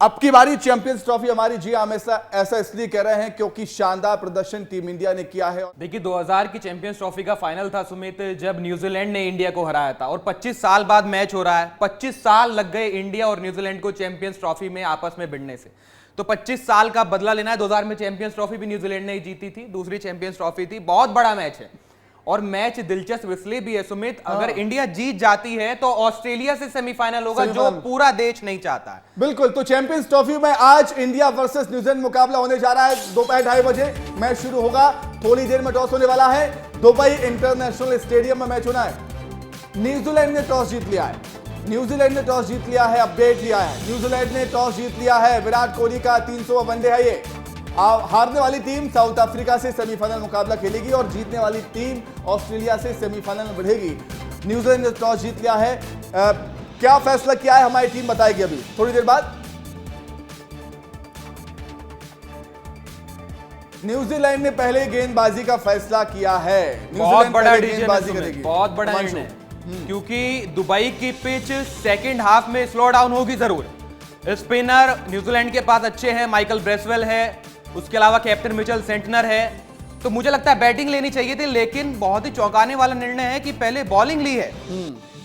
अब की बारी चैंपियंस ट्रॉफी हमारी। जी हमेशा ऐसा इसलिए कह रहे हैं क्योंकि शानदार प्रदर्शन टीम इंडिया ने किया है। देखिए 2000 की चैंपियंस ट्रॉफी का फाइनल था सुमित, जब न्यूजीलैंड ने इंडिया को हराया था और 25 साल बाद मैच हो रहा है। 25 साल लग गए इंडिया और न्यूजीलैंड को चैंपियंस ट्रॉफी में आपस में भिड़ने से, तो 25 साल का बदला लेना है। 2000 में चैंपियंस ट्रॉफी भी न्यूजीलैंड ने ही जीती थी, दूसरी चैंपियंस ट्रॉफी थी। बहुत बड़ा मैच है और मैच दिलचस्प इसलिए भी है सुमित, अगर इंडिया जीत जाती है तो ऑस्ट्रेलिया से सेमीफाइनल होगा, जो पूरा देश नहीं चाहता है। बिल्कुल, तो चैंपियंस ट्रॉफी में आज इंडिया वर्सेस न्यूजीलैंड मुकाबला होने जा रहा है। दोपहर 2:30 बजे मैच शुरू होगा। थोड़ी देर में टॉस होने वाला है। दुबई इंटरनेशनल स्टेडियम में मैच होना है। न्यूजीलैंड ने टॉस जीत लिया है। अपडेट लिया है। न्यूजीलैंड ने टॉस जीत लिया है। विराट कोहली का 300वां वनडे है ये। हारने वाली टीम साउथ अफ्रीका से सेमीफाइनल मुकाबला खेलेगी और जीतने वाली टीम ऑस्ट्रेलिया से सेमीफाइनल में बढ़ेगी। न्यूजीलैंड ने टॉस जीत लिया है। क्या फैसला किया है हमारी टीम बताएगी अभी थोड़ी देर बाद। न्यूजीलैंड ने पहले गेंदबाजी का फैसला किया है। बहुत बड़ा गेंदबाजी करेगी, बहुत बड़ा निर्णय, क्योंकि दुबई की पिच सेकंड हाफ में स्लो डाउन होगी जरूर। स्पिनर न्यूजीलैंड के पास अच्छे हैं, माइकल ब्रेसवेल है, उसके अलावा कैप्टन मिचेल सेंटनर है, तो मुझे लगता है बैटिंग लेनी चाहिए थी, लेकिन बहुत ही चौंकाने वाला निर्णय है कि पहले बॉलिंग ली है,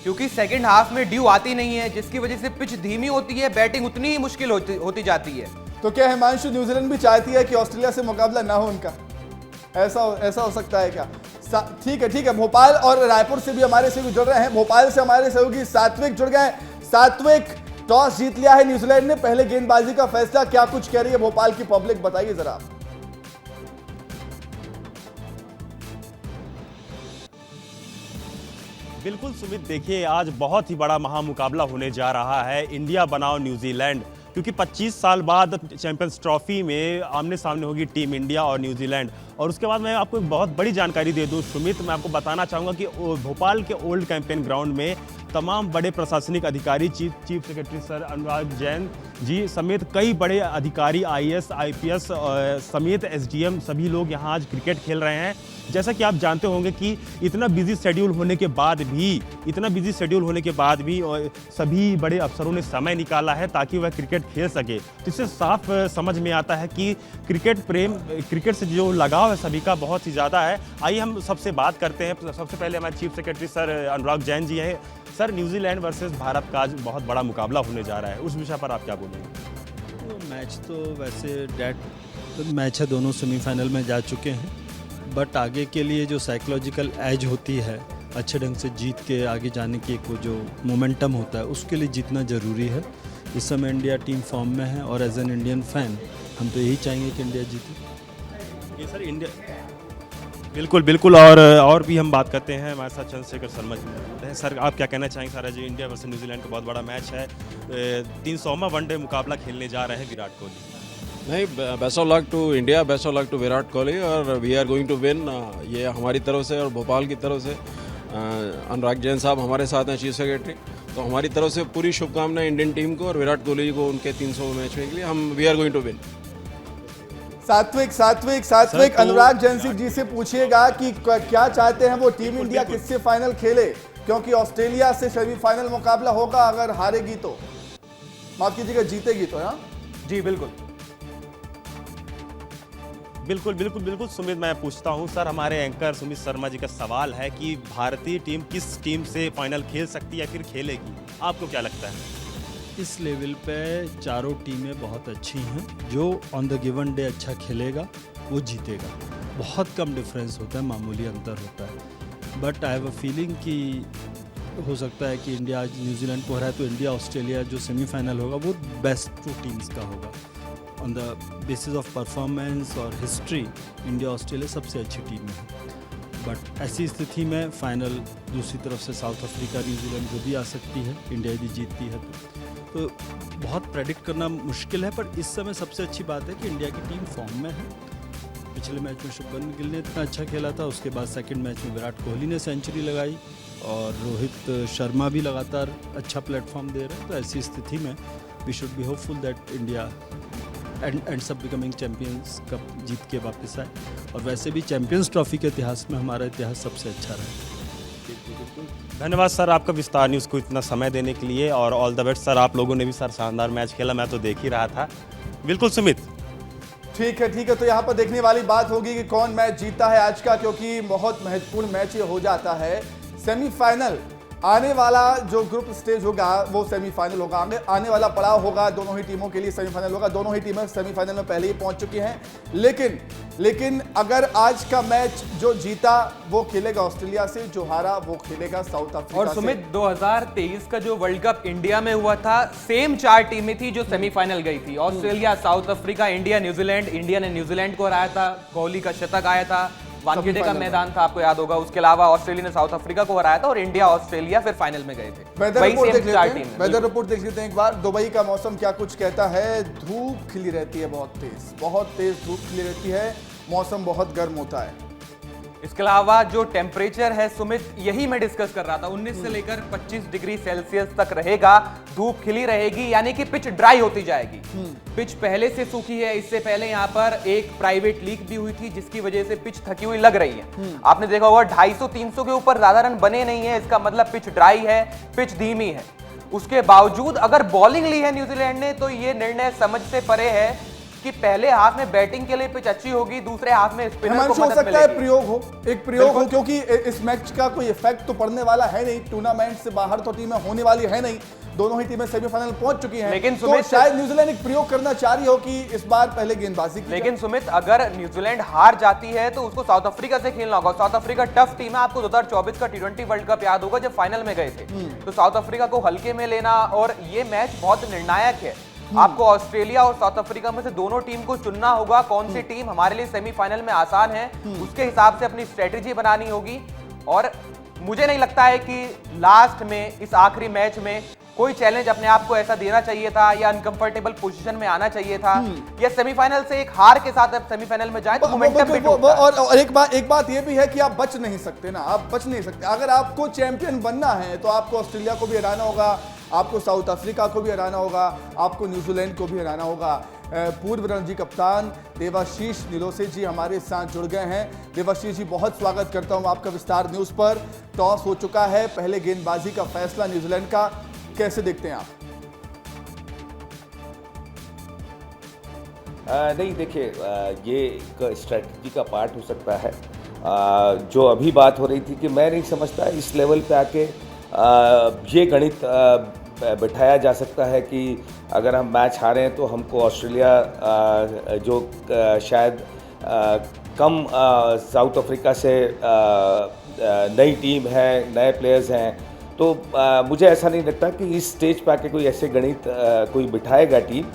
क्योंकि सेकंड हाफ में ड्यू आती नहीं है, जिसकी वजह से पिच धीमी होती है, बैटिंग उतनी ही मुश्किल होती जाती है। तो क्या हिमांशु न्यूजीलैंड भी चाहती है कि ऑस्ट्रेलिया से मुकाबला ना हो उनका? ऐसा हो सकता है क्या? ठीक है। भोपाल और रायपुर से भी हमारे सहयोगी जुड़ रहे हैं। भोपाल से हमारे सहयोगी सात्विक जुड़ गए। सात्विक, टॉस जीत लिया है न्यूजीलैंड ने, पहले गेंदबाजी का फैसला, क्या कुछ कह रही है भोपाल की पब्लिक, बताइए जरा। बिल्कुल सुमित, देखिए आज बहुत ही बड़ा महामुकाबला होने जा रहा है इंडिया बनाम न्यूजीलैंड, क्योंकि 25 साल बाद चैंपियंस ट्रॉफी में आमने सामने होगी टीम इंडिया और न्यूजीलैंड। और उसके बाद मैं आपको एक बहुत बड़ी जानकारी दे दूं सुमित, मैं आपको बताना चाहूँगा कि भोपाल के ओल्ड कैंपेन ग्राउंड में तमाम बड़े प्रशासनिक अधिकारी, chief secretary sir Anurag Jain ji समेत कई बड़े अधिकारी, IAS IPS समेत SDM, सभी लोग यहाँ आज क्रिकेट खेल रहे हैं। जैसा कि आप जानते होंगे कि इतना बिजी शेड्यूल होने के बाद भी सभी बड़े अफसरों ने समय निकाला है ताकि वह क्रिकेट खेल सके। तो इससे साफ समझ में आता है कि क्रिकेट से जो लगाव है सभी का बहुत ही ज़्यादा है। आइए हम सबसे बात करते हैं। सबसे पहले हमारे chief secretary sir Anurag Jain ji हैं। सर, न्यूजीलैंड वर्सेस भारत का आज बहुत बड़ा मुकाबला होने जा रहा है, उस विषय पर आप क्या बोलेंगे? मैच तो वैसे डेड मैच है, दोनों सेमीफाइनल में जा चुके हैं, बट आगे के लिए जो साइकोलॉजिकल एज होती है, अच्छे ढंग से जीत के आगे जाने की एक वो जो मोमेंटम होता है, उसके लिए जीतना ज़रूरी है। इस समय इंडिया टीम फॉर्म में है और एज एन इंडियन फैन हम तो यही चाहेंगे कि इंडिया जीते। ये सर इंडिया बिल्कुल और भी हम बात करते हैं, हमारे साथ चंद्रशेखर शर्मा जी हैं। सर, आप क्या कहना चाहेंगे? सारा जो इंडिया वर्सेस न्यूजीलैंड का बहुत बड़ा मैच है, 300वां वनडे मुकाबला खेलने जा रहे हैं विराट कोहली। नहीं, best of luck to India, best of luck to Virat Kohli, और we are going to win. ये हमारी तरफ से और भोपाल की तरफ से अनुराग जैन साहब हमारे साथ हैं, चीफ सेक्रेटरी, तो हमारी तरफ से पूरी शुभकामनाएं इंडियन टीम को और विराट कोहली को उनके 300 मैच के लिए। हम we are going to win. Satwik, Anurag Jain Singh ji से पूछिएगा कि क्या चाहते हैं वो, टीम इंडिया किससे फाइनल खेले, क्योंकि ऑस्ट्रेलिया से सेमीफाइनल मुकाबला होगा। अगर हारेगी तो, माफ कीजिएगा, जीतेगी तो। हाँ जी बिल्कुल सुमित, मैं पूछता हूं सर, हमारे एंकर सुमित शर्मा जी का सवाल है कि भारतीय टीम किस टीम से फाइनल खेल सकती है या फिर खेलेगी, आपको क्या लगता है? इस लेवल पे चारों टीमें बहुत अच्छी हैं। जो ऑन द गिवन डे अच्छा खेलेगा वो जीतेगा। बहुत कम डिफरेंस होता है, मामूली अंतर होता है, but I have a feeling कि हो सकता है कि इंडिया आज न्यूजीलैंड को हराए तो इंडिया ऑस्ट्रेलिया जो सेमीफाइनल होगा वो बेस्ट 2 टीम्स का होगा। On the basis of performance और हिस्ट्री इंडिया ऑस्ट्रेलिया सबसे अच्छी टीम है, बट ऐसी स्थिति में फाइनल दूसरी तरफ से साउथ अफ्रीका, न्यूजीलैंड जो भी आ सकती है, इंडिया यदि जीतती है तो बहुत प्रेडिक्ट करना मुश्किल है। पर इस समय सबसे अच्छी बात है कि इंडिया की टीम फॉर्म में है। पिछले मैच में शुभमन गिल ने इतना अच्छा खेला था, उसके बाद सेकंड मैच में विराट कोहली ने सेंचुरी लगाई और रोहित शर्मा भी लगातार अच्छा प्लेटफॉर्म दे रहे हैं। तो ऐसी स्थिति में we should be hopeful that India ends up becoming champions cup जीत के वापस आए। और वैसे भी चैंपियंस ट्रॉफी के इतिहास में हमारा इतिहास सबसे अच्छा रहा है। धन्यवाद सर आपका विस्तार न्यूज़ को इतना समय देने के लिए, और ऑल द बेस्ट सर। आप लोगों ने भी सर शानदार मैच खेला, मैं तो देख ही रहा था। बिल्कुल सुमित। ठीक है, तो यहाँ पर देखने वाली बात होगी कि कौन मैच जीतता है आज का, क्योंकि बहुत महत्वपूर्ण मैच ये हो जाता है। सेमीफाइनल, आने वाला जो ग्रुप स्टेज होगा वो सेमीफाइनल होगा, आने वाला पड़ाव होगा दोनों ही टीमों के लिए सेमीफाइनल होगा। दोनों ही टीमें सेमीफाइनल में पहले ही पहुंच चुकी हैं, लेकिन अगर आज का मैच जो जीता वो खेलेगा ऑस्ट्रेलिया से, जो हारा वो खेलेगा साउथ अफ्रीका और सुमित 2023 का जो वर्ल्ड कप इंडिया में हुआ था, सेम 4 टीमें थी जो सेमीफाइनल गई थी। Australia, south Africa, India, New Zealand. India ने न्यूजीलैंड को हराया था, कोहली का शतक आया था, वानखेड़े का मैदान था, आपको याद होगा। उसके अलावा ऑस्ट्रेलिया ने साउथ अफ्रीका को हराया था और इंडिया ऑस्ट्रेलिया फिर फाइनल में गए थे। वेदर रिपोर्ट देख लेते हैं एक बार। दुबई का मौसम क्या कुछ कहता है। धूप खिली रहती है, बहुत तेज धूप खिली रहती है, मौसम बहुत गर्म होता है। इसके अलावा जो टेम्परेचर है सुमित, यही मैं डिस्कस कर रहा था, 19 से लेकर 25 डिग्री सेल्सियस तक रहेगा। धूप खिली रहेगी, यानी कि पिच ड्राई होती जाएगी। पिच पहले से सूखी है। इससे पहले यहाँ पर एक प्राइवेट लीक भी हुई थी, जिसकी वजह से पिच थकी हुई लग रही है। आपने देखा होगा 250-300 के ऊपर ज्यादा रन बने नहीं है, इसका मतलब पिच ड्राई है, पिच धीमी है। उसके बावजूद अगर बॉलिंग ली है न्यूजीलैंड ने, तो ये निर्णय समझ से परे है कि पहले हाफ में बैटिंग के लिए पिच अच्छी होगी, दूसरे हाफ में स्पिनर को मदद मिलेगी। एक प्रयोग हो, क्योंकि इस मैच का कोई इफेक्ट तो पड़ने वाला है नहीं। टूर्नामेंट से बाहर तो टीमें होने वाली है नहीं, दोनों ही टीमें सेमीफाइनल पहुंच चुकी हैं। लेकिन तो शायद न्यूजीलैंड एक प्रयोग करना चाह रही हो कि इस बार पहले गेंदबाजी की। लेकिन सुमित, अगर न्यूजीलैंड हार जाती है तो उसको साउथ अफ्रीका से खेलना होगा। साउथ अफ्रीका टफ टीम है, आपको 2024 का T20 वर्ल्ड कप याद होगा जब फाइनल में गए थे। तो साउथ अफ्रीका को हल्के में लेना, और ये मैच बहुत निर्णायक है। आपको ऑस्ट्रेलिया और साउथ अफ्रीका में से दोनों टीम को चुनना होगा, कौन सी टीम हमारे लिए सेमीफाइनल में आसान है, उसके हिसाब से अपनी स्ट्रेटेजी बनानी होगी। और मुझे नहीं लगता है कि लास्ट में, इस आखिरी मैच में कोई चैलेंज अपने आप को ऐसा देना चाहिए था, या अनकंफर्टेबल पोजीशन में आना चाहिए था, या सेमीफाइनल से एक हार के साथ अब सेमीफाइनल में जाए तो मोमेंटम भी टूटता है। और एक बात ये भी है कि आप बच नहीं सकते ना, आप बच नहीं सकते। अगर आपको चैंपियन बनना है तो आपको ऑस्ट्रेलिया को भी हराना होगा, आपको साउथ अफ्रीका को भी हराना होगा, आपको न्यूजीलैंड को भी हराना होगा। पूर्व रणजी कप्तान देवाशीष निलोसे जी हमारे साथ जुड़ गए हैं। देवाशीष जी, बहुत स्वागत करता हूं आपका विस्तार न्यूज पर। टॉस हो चुका है, पहले गेंदबाजी का फैसला न्यूजीलैंड का, कैसे देखते हैं आप? नहीं, देखिए, ये एक स्ट्रेटजी का पार्ट हो सकता है। जो अभी बात हो रही थी कि मैं नहीं समझता इस लेवल पे आके ये गणित बिठाया जा सकता है कि अगर हम मैच हारें तो हमको ऑस्ट्रेलिया जो शायद कम साउथ अफ्रीका से नई टीम है, नए प्लेयर्स हैं, तो मुझे ऐसा नहीं लगता कि इस स्टेज पे आके कोई ऐसे गणित कोई बिठाएगा टीम।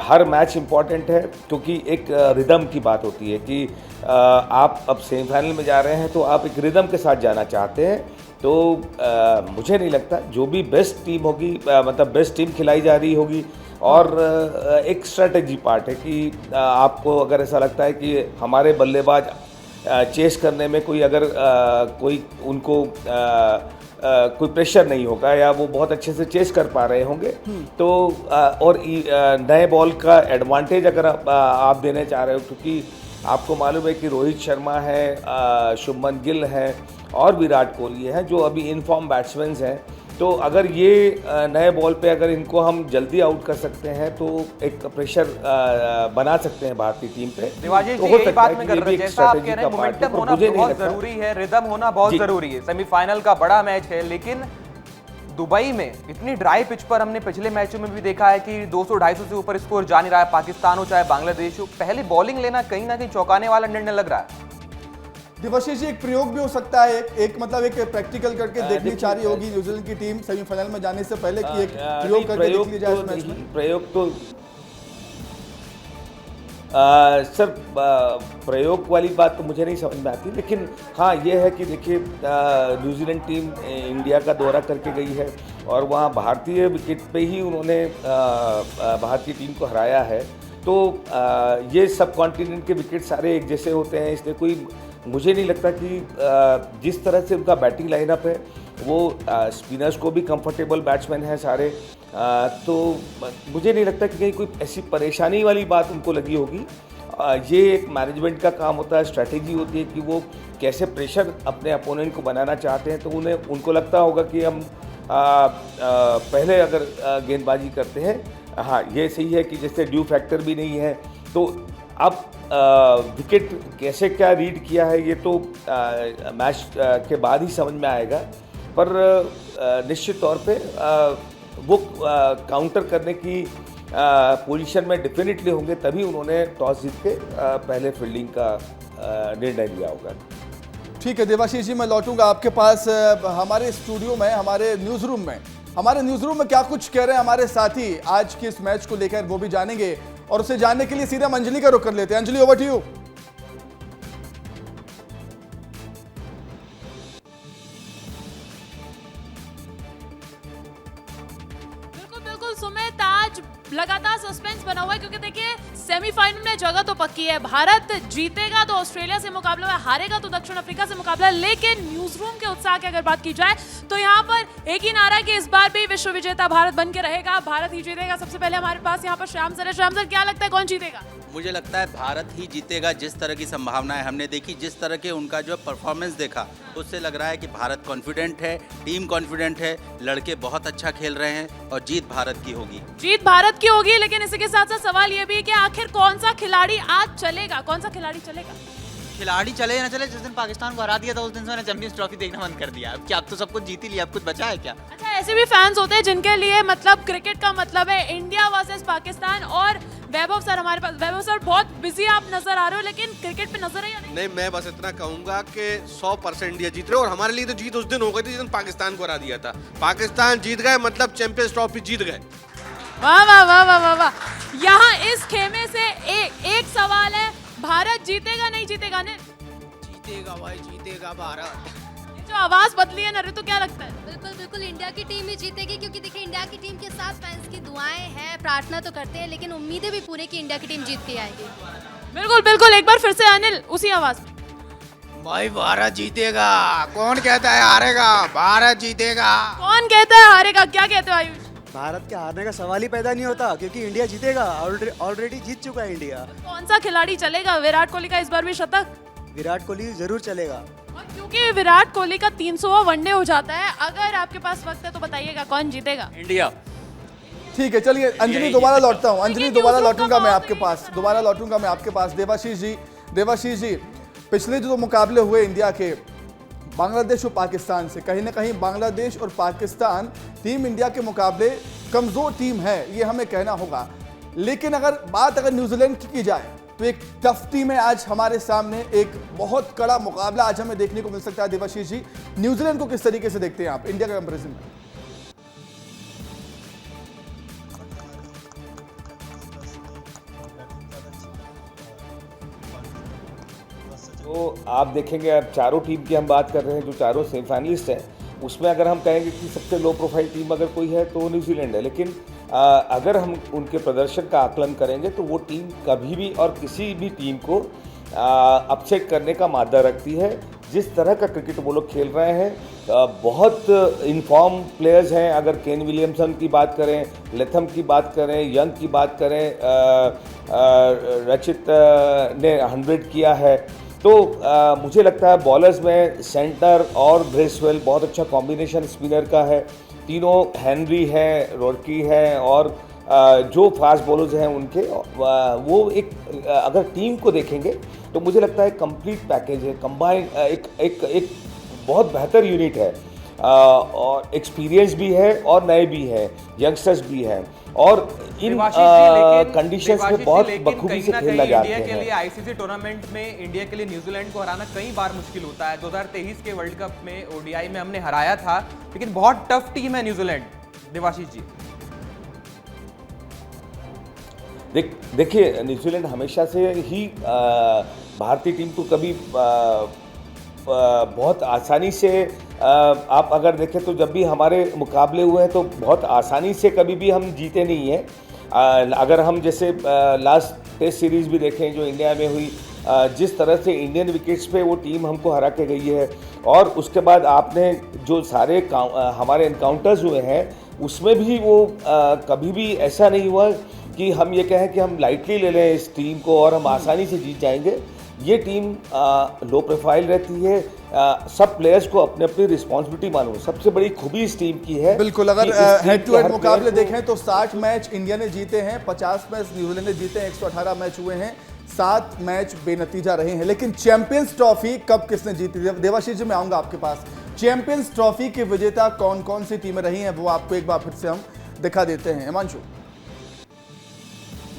हर मैच इम्पॉर्टेंट है, क्योंकि एक रिदम की बात होती है कि आप अब सेमीफाइनल में जा रहे हैं तो आप एक रिदम के साथ जाना चाहते हैं। तो मुझे नहीं लगता, जो भी बेस्ट टीम होगी, मतलब बेस्ट टीम खिलाई जा रही होगी। और एक स्ट्रेटजी पार्ट है कि आपको अगर ऐसा लगता है कि हमारे बल्लेबाज चेस करने में कोई अगर कोई उनको कोई प्रेशर नहीं होगा, या वो बहुत अच्छे से चेस कर पा रहे होंगे, तो और नए बॉल का एडवांटेज अगर आप देने चाह रहे हो, क्योंकि आपको मालूम है कि रोहित शर्मा है, शुभमन गिल है और विराट कोहली हैं जो अभी इनफॉर्म बैट्समैन हैं। तो अगर ये नए बॉल पे अगर इनको हम जल्दी आउट कर सकते हैं तो एक प्रेशर बना सकते हैं भारतीय टीम पे। देवाशीष जी, यही बात मैं कर रहा हूं, जैसा आप कह रहे हैं मोमेंटम होना बहुत जरूरी है, रिदम होना बहुत जरूरी है। सेमीफाइनल का बड़ा मैच है, लेकिन दुबई में इतनी ड्राई पिच पर हमने पिछले मैचों में भी देखा है कि 200-250 से ऊपर स्कोर जा नहीं रहा है। पाकिस्तान हो चाहे बांग्लादेश हो, पहले बॉलिंग लेना कहीं ना कहीं चौंकाने वाला निर्णय लग रहा है। देवाशीष जी, एक प्रयोग भी हो सकता है, एक मतलब एक प्रैक्टिकल करके देखनी चाह रही होगी न्यूजीलैंड की टीम सेमीफाइनल में जाने से पहले कि एक प्रयोग करके देख ली जाए इस मैच में। प्रयोग तो सर, प्रयोग वाली बात तो मुझे नहीं समझ में आती, लेकिन हाँ ये है कि देखिए, न्यूजीलैंड टीम इंडिया का दौरा करके गई है और वहाँ भारतीय विकेट पे ही उन्होंने भारतीय टीम को हराया है। तो ये सब कॉन्टिनेंट के विकेट सारे एक जैसे होते हैं, इसलिए कोई मुझे नहीं लगता कि जिस तरह से उनका बैटिंग लाइनअप है वो स्पिनर्स को भी कंफर्टेबल बैट्समैन हैं सारे, तो मुझे नहीं लगता कि कहीं कोई ऐसी परेशानी वाली बात उनको लगी होगी। ये एक मैनेजमेंट का काम होता है, स्ट्रैटेजी होती है कि वो कैसे प्रेशर अपने अपोनेंट को बनाना चाहते हैं। तो उनको लगता होगा कि हम पहले अगर गेंदबाजी करते हैं, हाँ ये सही है कि जैसे ड्यू फैक्टर भी नहीं है, तो अब विकेट कैसे क्या रीड किया है ये तो मैच के बाद ही समझ में आएगा। पर निश्चित तौर पे वो काउंटर करने की पोजीशन में डेफिनेटली होंगे, तभी उन्होंने टॉस जीत के पहले फील्डिंग का निर्णय लिया होगा। ठीक है देवाशीष जी, मैं लौटूंगा आपके पास। हमारे स्टूडियो में, हमारे न्यूज़ रूम में क्या कुछ कह रहे हैं हमारे साथी आज के इस मैच को लेकर, वो भी जानेंगे। और उसे जानने के लिए सीधे हम अंजलि का रुख कर लेते हैं। Anjali, over to you. बिल्कुल सुमित, आज लगातार सस्पेंस बना हुआ है क्योंकि देखिए सेमीफाइनल में जगह तो पक्की है। भारत जीतेगा तो ऑस्ट्रेलिया से मुकाबला है, हारेगा तो दक्षिण अफ्रीका से मुकाबला है। लेकिन न्यूज रूम के उत्साह की अगर बात की जाए तो यहाँ पर एक ही नारा कि इस बार भी विश्व विजेता भारत बन के रहेगा, भारत ही जीतेगा। सबसे पहले हमारे पास यहाँ पर श्याम सर है। श्याम सर, क्या लगता है कौन जीतेगा? मुझे लगता है भारत ही जीतेगा। जिस तरह की संभावनाएं हमने देखी, जिस तरह के उनका जो परफॉर्मेंस देखा, उससे लग रहा है कि भारत कॉन्फिडेंट है, टीम कॉन्फिडेंट है, लड़के बहुत अच्छा खेल रहे हैं और जीत भारत की होगी। जीत भारत की होगी, लेकिन इसी के साथ साथ सवाल ये भी है कि आखिर कौन सा खिलाड़ी आज चलेगा, कौन सा खिलाड़ी चलेगा? खिलाड़ी चले या ना चले, जिस दिन पाकिस्तान को हरा दिया था उस दिन से मैंने चैंपियंस ट्रॉफी देखना बंद कर दिया। अब क्या, अब तो सब कुछ जीत ही लिया, अब कुछ बचा है क्या? अच्छा, ऐसे भी फैंस होते हैं जिनके लिए मतलब क्रिकेट का मतलब है इंडिया वर्सेस पाकिस्तान। और वैभव सर हमारे पास। वैभव सर, बहुत बिजी आप नजर आ रहे हो, लेकिन क्रिकेट पे नजर है या नहीं? नहीं, मैं बस इतना कहूंगा कि 100% इंडिया जीत रहे, और हमारे लिए तो जीत उस दिन हो गई थी जिस दिन पाकिस्तान को हरा दिया था। पाकिस्तान जीत गए मतलब चैंपियंस ट्रॉफी जीत गए। वाह वाह वाह वाह वाह वाह। यहाँ इस खेमे से एक सवाल है, भारत जीतेगा नहीं जीतेगा? ने जीतेगा भाई, जीतेगा भारत। ये जो आवाज बदली है ना ऋतु, क्या लगता है? बिल्कुल इंडिया की टीम ही जीतेगी, क्योंकि देखिए इंडिया की टीम के साथ फैंस की दुआएं हैं, प्रार्थना तो करते हैं, लेकिन उम्मीदें भी पूरे की इंडिया की टीम जीत के आएगी। बिल्कुल, एक बार फिर से अनिल उसी आवाज। भाई भारत जीतेगा। कौन कहता है हारेगा? भारत जीतेगा। कौन कहता है हारेगा? क्या कहते हो आयुष? भारत के हारने का सवाल ही पैदा नहीं होता, क्योंकि इंडिया जीतेगा। ऑलरेडी जीत चुका है इंडिया। कौन सा खिलाड़ी चलेगा? विराट कोहली का इस बार भी शतक? विराट कोहली जरूर चलेगा। और क्योंकि विराट कोहली का 300वां वनडे हो जाता है, अगर आपके पास वक्त है तो बताइएगा कौन जीतेगा? इंडिया। ठीक है, चलिए अंजलि दोबारा लौटता हूँ। अंजलि दोबारा लौटूंगा मैं आपके पास। देवाशीष जी, पिछले जो मुकाबले हुए इंडिया के बांग्लादेश और पाकिस्तान से, कहीं ना कहीं बांग्लादेश और पाकिस्तान टीम इंडिया के मुकाबले कमजोर टीम है, ये हमें कहना होगा। लेकिन अगर न्यूजीलैंड की जाए तो एक टफ टीम है आज हमारे सामने। एक बहुत कड़ा मुकाबला आज हमें देखने को मिल सकता है। देवाशीष जी, न्यूजीलैंड को किस तरीके से देखते हैं आप इंडिया के कंपैरिजन में? तो आप देखेंगे, अब चारों टीम की हम बात कर रहे हैं, जो चारों सेमीफाइनलिस्ट हैं, उसमें अगर हम कहेंगे कि सबसे लो प्रोफाइल टीम अगर कोई है तो न्यूजीलैंड है। लेकिन अगर हम उनके प्रदर्शन का आकलन करेंगे तो वो टीम कभी भी और किसी भी टीम को अपसेट करने का मादा रखती है। जिस तरह का क्रिकेट वो लोग खेल रहे हैं, बहुत इनफॉर्म प्लेयर्स हैं। अगर केन विलियमसन की बात करें, लेथम की बात करें, यंग की बात करें, रचित ने 100 किया है। तो मुझे लगता है बॉलर्स में सेंटर और ब्रेसवेल बहुत अच्छा कॉम्बिनेशन स्पिनर का है। तीनों हेनरी है, रोर्की है, और जो फास्ट बॉलर्स हैं उनके, वो एक अगर टीम को देखेंगे तो मुझे लगता है कंप्लीट पैकेज है, कंबाइन एक बहुत बेहतर यूनिट है। और एक्सपीरियंस भी है और नए भी हैं, यंगस्टर्स भी हैं, और इन कंडीशंस में बहुत बखूबी से खेला जाता है। इंडिया के लिए आईसीसी टूर्नामेंट में इंडिया के लिए न्यूजीलैंड को हराना कई बार मुश्किल होता है। 2023 के वर्ल्ड कप में ओडीआई में हमने हराया था, लेकिन बहुत टफ टीम है न्यूजीलैंड। देवाशीष जी, देखिए न्यूजीलैंड हमेशा से ही भारतीय टीम को कभी बहुत आसानी से, आप अगर देखें तो जब भी हमारे मुकाबले हुए हैं तो बहुत आसानी से कभी भी हम जीते नहीं हैं। अगर हम जैसे लास्ट टेस्ट सीरीज़ भी देखें जो इंडिया में हुई, जिस तरह से इंडियन विकेट्स पे वो टीम हमको हरा के गई है, और उसके बाद आपने जो सारे हमारे एनकाउंटर्स हुए हैं उसमें भी वो कभी भी ऐसा नहीं हुआ कि हम ये कहें कि हम लाइटली ले लें इस टीम को और हम आसानी से जीत जाएंगे। ये टीम लो प्रोफाइल रहती है, सब प्लेयर्स को अपने अपनी रिस्पॉन्सिबिलिटी मालूम है। सबसे बड़ी खूबी इस टीम की है बिल्कुल, अगर हेड टू हेड मुकाबले देखें तो 60 मैच इंडिया ने जीते हैं, 50 मैच न्यूजीलैंड ने जीते हैं, 118 मैच हुए हैं, 7 मैच बेनतीजा रहे हैं। लेकिन चैंपियंस ट्रॉफी कब किसने जीती? देवाशीष जी मैं आऊंगा आपके पास। चैंपियंस ट्रॉफी की विजेता कौन कौन सी टीमें रही हैं वो आपको एक बार फिर से हम दिखा देते हैं। हिमांशु,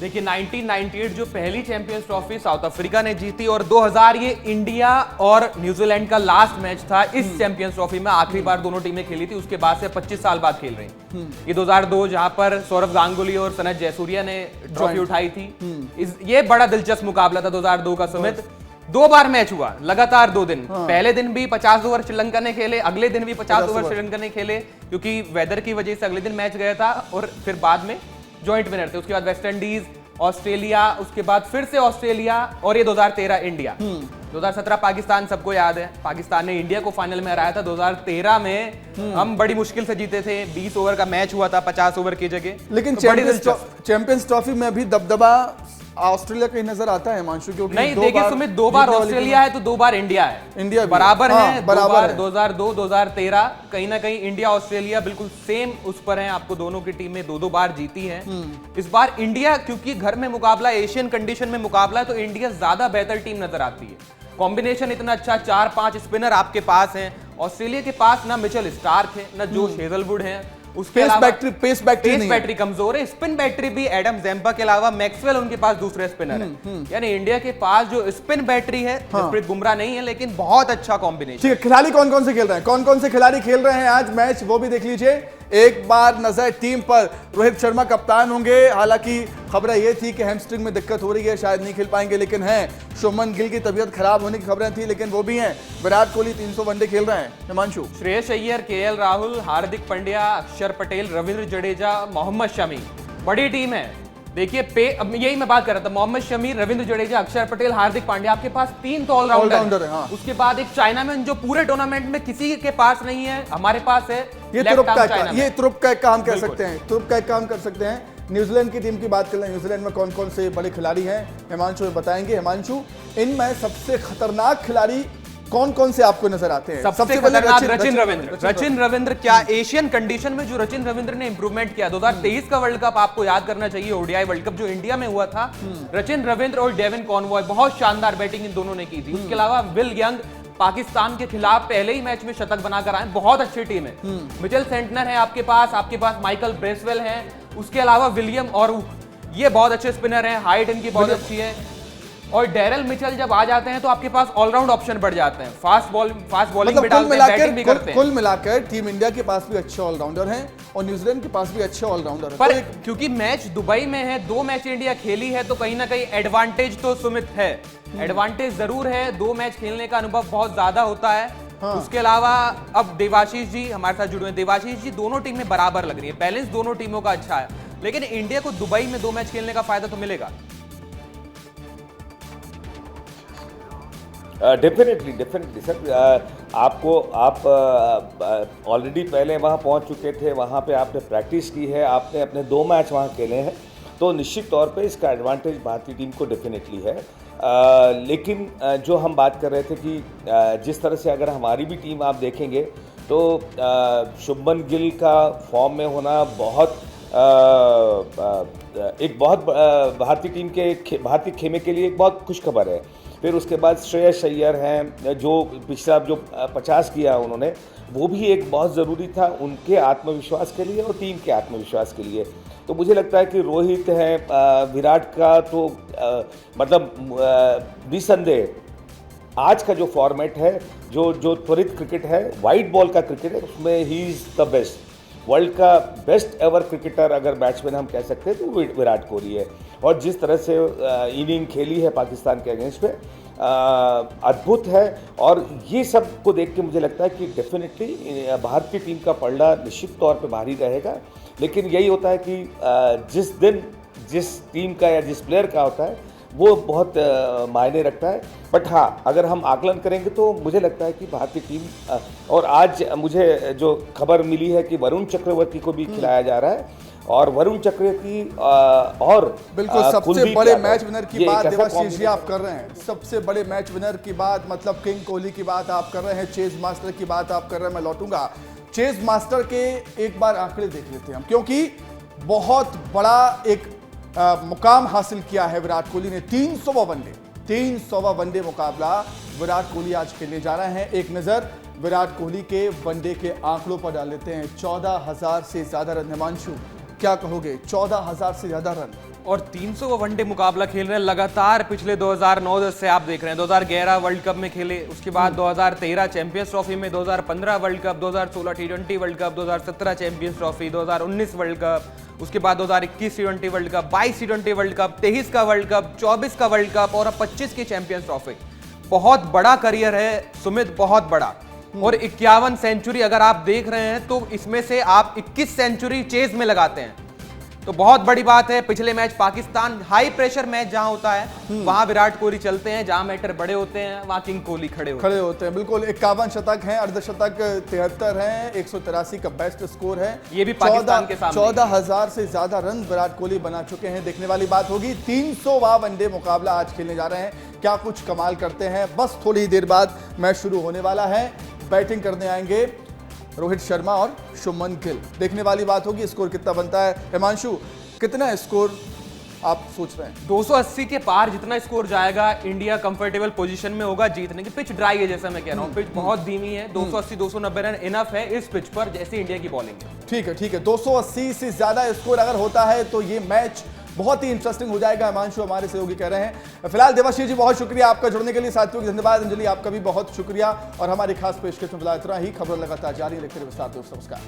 देखिए 1998 जो पहली चैंपियंस ट्रॉफी साउथ अफ्रीका ने जीती, और 2000 ये इंडिया और न्यूजीलैंड का लास्ट मैच था इस चैंपियंस ट्रॉफी में। आखिरी बार दोनों टीमें खेली थी, उसके बाद से 25 साल बाद खेल रही। ये 2002 जहां पर सौरव गांगुली और सनत जयसूर्या ने ट्रॉफी उठाई थी। ये बड़ा दिलचस्प मुकाबला था 2002 का। सुमित, 2 बार मैच हुआ लगातार 2 दिन। पहले दिन भी 50 ओवर श्रीलंका ने खेले, अगले दिन भी 50 ओवर श्रीलंका ने खेले, क्योंकि वेदर की वजह से अगले दिन मैच गया था, और फिर बाद में जॉइंट विनर थे। उसके बाद वेस्ट इंडीज, ऑस्ट्रेलिया, उसके बाद फिर से ऑस्ट्रेलिया, और ये 2013 इंडिया। 2017 पाकिस्तान सबको याद है, पाकिस्तान ने इंडिया को फाइनल में हराया था। 2013 में हम बड़ी मुश्किल से जीते थे, 20 ओवर का मैच हुआ था 50 ओवर की जगह। लेकिन चैंपियंस ट्रॉफी में भी दबदबा ऑस्ट्रेलिया का ही नजर आता है हिमांशु, क्योंकि नहीं देखिए सुमित, 2 बार ऑस्ट्रेलिया है तो 2 बार इंडिया है। इंडिया बराबर है, बराबर है। 2002 2013 कहीं ना कहीं इंडिया ऑस्ट्रेलिया बिल्कुल सेम उस पर है। आपको दोनों की टीमें 2-2 बार जीती हैं। इस बार इंडिया, क्योंकि घर में मुकाबला, एशियन कंडीशन में मुकाबला है, तो इंडिया ज्यादा बेहतर टीम नजर आती है। कॉम्बिनेशन इतना अच्छा, 4-5 स्पिनर आपके पास हैं। ऑस्ट्रेलिया के पास ना मिचेल स्टार्क है, ना जोश हेजलवुड है। उसके अलावा पेस बैटरी कमजोर है। स्पिन बैटरी भी एडम ज़ेम्पा के अलावा मैक्सवेल उनके पास दूसरे स्पिनर है। यानी इंडिया के पास जो स्पिन बैटरी है, जसप्रीत बुमराह नहीं है, लेकिन बहुत अच्छा कॉम्बिनेशन। ठीक है, खिलाड़ी कौन कौन से खेल रहे हैं, कौन कौन से खिलाड़ी खेल रहे हैं आज मैच, वो भी देख लीजिए। एक बार नजर टीम पर। रोहित शर्मा कप्तान होंगे, हालांकि खबरें ये थी कि हैमस्ट्रिंग में दिक्कत हो रही है, शायद नहीं खेल पाएंगे, लेकिन हैं। शुभमन गिल की तबीयत खराब होने की खबरें थी, लेकिन वो भी हैं। विराट कोहली 300 वनडे खेल रहे हैं। हिमांशु, श्रेयस अय्यर, केएल राहुल, हार्दिक पांड्या, अक्षर पटेल, रविंद्र जडेजा, मोहम्मद शमी, बड़ी टीम है। देखिए अब यही मैं बात कर रहा था, मोहम्मद शमी, रविंद्र जडेजा, अक्षर पटेल, हार्दिक पांड्या, आपके पास 3 तो ऑलराउंडर है। उसके बाद एक चाइना में जो पूरे टूर्नामेंट में किसी के पास नहीं है, हमारे पास है। ये तुरुप का एक काम कह सकते हैं, तुरुप का एक काम कर सकते हैं। न्यूजीलैंड की टीम की बात कर लें, न्यूजीलैंड में कौन कौन से बड़े खिलाड़ी हैं, हिमांशु बताएंगे। हिमांशु, इनमें सबसे खतरनाक खिलाड़ी कौन कौन से आपको नजर आते हैं? सबसे खतरनाक रचिन रविंद्र। क्या एशियन कंडीशन में जो रचिन रविंद्र ने इंप्रूवमेंट किया, 2023 का वर्ल्ड कप आपको याद करना चाहिए, ओडीआई वर्ल्ड कप जो इंडिया में हुआ था। रचिन रविंद्र और डेविन कॉनवॉय, बहुत शानदार बैटिंग इन दोनों ने की थी। उसके अलावा विल यंग, पाकिस्तान के खिलाफ पहले ही मैच में शतक बनाकर आए, बहुत अच्छी टीम है। मिचेल सेंटनर है आपके पास माइकल ब्रेसवेल है, उसके अलावा विलियम और ये बहुत अच्छे स्पिनर हैं, हाइट इनकी बहुत अच्छी है। और डेरल मिचेल जब आ जाते हैं तो आपके पास ऑलराउंड ऑप्शन बढ़ जाते हैं, फास्ट बॉलिंग भी डालते हैं, बैटिंग भी करते हैं। कुल मिलाकर टीम इंडिया के पास भी अच्छे ऑलराउंडर हैं और न्यूजीलैंड के पास भी अच्छे ऑलराउंडर हैं। पर क्योंकि मैच दुबई में है, 2 मैच इंडिया खेली है, तो कहीं ना कहीं एडवांटेज तो सुमित है, एडवांटेज जरूर है। 2 मैच खेलने का अनुभव बहुत ज्यादा होता है। उसके अलावा अब देवाशीष जी हमारे साथ जुड़े हैं। देवाशीष जी, दोनों टीमें बराबर लग रही है, बैलेंस दोनों टीमों का अच्छा है, लेकिन इंडिया को दुबई में 2 मैच खेलने का फायदा तो मिलेगा। डेफिनेटली सर, आप ऑलरेडी पहले वहाँ पहुँच चुके थे, वहाँ पे आपने प्रैक्टिस की है, आपने अपने 2 मैच वहाँ खेले हैं, तो निश्चित तौर पे इसका एडवांटेज भारतीय टीम को डेफिनेटली है। लेकिन जो हम बात कर रहे थे कि जिस तरह से अगर हमारी भी टीम आप देखेंगे तो शुभमन गिल का फॉर्म में होना एक बहुत भारतीय टीम के भारतीय खेमे के लिए एक बहुत खुशखबर है। फिर उसके बाद श्रेयस अय्यर हैं, जो पिछला जो 50 किया उन्होंने, वो भी एक बहुत ज़रूरी था उनके आत्मविश्वास के लिए और टीम के आत्मविश्वास के लिए। तो मुझे लगता है कि रोहित है, विराट का तो मतलब निसंदेह आज का जो फॉर्मेट है, जो त्वरित क्रिकेट है, वाइट बॉल का क्रिकेट है, उसमें he is the best. World का बेस्ट एवर क्रिकेटर अगर बैट्समैन हम कह सकते हैं तो विराट कोहली है। और जिस तरह से इनिंग खेली है पाकिस्तान के अगेंस्ट में, अद्भुत है। और ये सब को देख के मुझे लगता है कि डेफिनेटली भारतीय टीम का पलड़ा निश्चित तौर पे भारी रहेगा। लेकिन यही होता है कि जिस दिन जिस टीम का या जिस प्लेयर का होता है वो बहुत मायने रखता है। बट हाँ, अगर हम आकलन करेंगे तो मुझे लगता है कि भारतीय टीम और आज मुझे जो खबर मिली है कि वरुण चक्रवर्ती को भी खिलाया जा रहा है, और वरुण चक्रवर्ती और बिल्कुल सबसे कुलदीप बड़े यादव, मैच विनर की ये बात एक ऐसा देवाशीष जी combination आप कर रहे हैं। सबसे बड़े मैच विनर की बात मतलब किंग कोहली की बात आप कर रहे हैं, चेज मास्टर की बात आप कर रहे हैं। मैं लौटूंगा चेज मास्टर के, एक बार आंकड़े देख लेते हैं हम, क्योंकि बहुत बड़ा एक मुकाम हासिल किया है विराट कोहली ने। 300वां वनडे मुकाबला विराट कोहली आज खेलने जा रहे हैं। एक नजर विराट कोहली के वनडे के आंकड़ों पर डाल लेते हैं। 14,000 से ज्यादा रन। हिमांशु क्या कहोगे? 14,000 से ज्यादा रन और 300 वनडे मुकाबला खेल रहे हैं लगातार। पिछले 2009 से आप देख रहे हैं, 2011 वर्ल्ड कप में खेले, उसके बाद 2013 चैंपियंस ट्रॉफी में, 2015 world cup, 2016 T20 world cup, 2017 champions trophy, 2019 world cup, उसके बाद 2021 T20 world cup, 22 T20 world cup, 23 का वर्ल्ड कप, 24 का वर्ल्ड कप और अब 25 की चैंपियंस ट्रॉफी। बहुत बड़ा करियर है सुमित, बहुत बड़ा। और 51 सेंचुरी अगर आप देख रहे हैं तो इसमें से आप 21 सेंचुरी चेज में लगाते हैं, तो बहुत बड़ी बात है। पिछले match Pakistan, high pressure match जहां होता है वहां विराट कोहली चलते हैं, जहां मैटर बड़े होते हैं वहां किंग कोहली खड़े होते हैं। बिल्कुल 51 शतक हैं, अर्धशतक 73 हैं, 183 का बेस्ट स्कोर है। ये भी पाकिस्तान के सामने। 14,000 से ज्यादा रन विराट कोहली बना चुके हैं। देखने वाली बात होगी। 300वां वनडे मुकाबला आज खेलने जा रहे हैं, क्या कुछ कमाल करते हैं। बस थोड़ी ही देर बाद मैच शुरू होने वाला है। बैटिंग करने आएंगे रोहित शर्मा और शुभमन गिल। देखने वाली बात होगी स्कोर कितना बनता है। हिमांशु, कितना स्कोर आप सोच रहे हैं? 280 के पार जितना स्कोर जाएगा इंडिया कंफर्टेबल पोजीशन में होगा जीतने की। पिच ड्राई है जैसा मैं कह रहा हूं, पिच बहुत धीमी है। 280-290 रन इनफ है इस पिच पर, जैसे इंडिया की बॉलिंग है। ठीक है 280 से ज्यादा स्कोर अगर होता है तो ये मैच बहुत ही इंटरेस्टिंग हो जाएगा। हिमांशु हमारे सहयोगी कह रहे हैं। फिलहाल देवाशीष जी बहुत शुक्रिया आपका जुड़ने के लिए, साथियों की धन्यवाद। अंजलि आपका भी बहुत शुक्रिया और हमारी खास पेशकश में फिलहाल इतना ही। खबर लगातार जारी रखते रहिए विस्तार दोस्तों, नमस्कार।